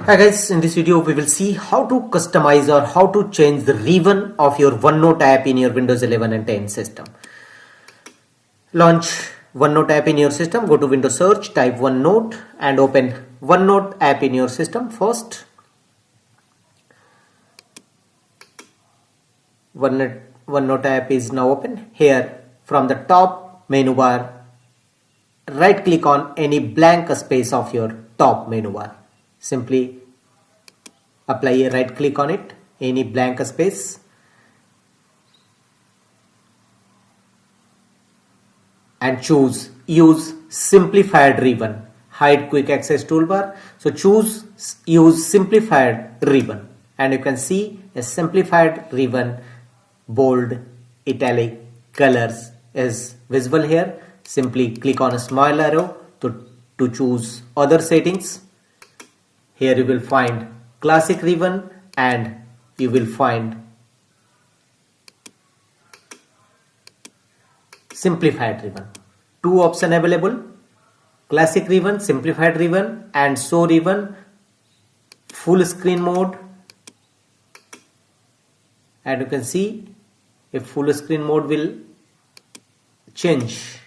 Hi guys, in this video we will see how to customize or how to change the ribbon of your OneNote app in your Windows 11 and 10 system. Launch OneNote app in your system, go to Windows search, type OneNote and open OneNote app in your system first. OneNote app is now open. Here from the top menu bar, right click on any blank space of your top menu bar. Simply apply a right click on it, any blank space, and choose use simplified ribbon, hide quick access toolbar. So choose use simplified ribbon and you can see a simplified ribbon, bold, italic colors is visible here. Simply click on a small arrow to choose other settings. Here you will find classic ribbon and you will find simplified ribbon. Two options available: classic ribbon, simplified ribbon, and show ribbon, full screen mode. And you can see if full screen mode will change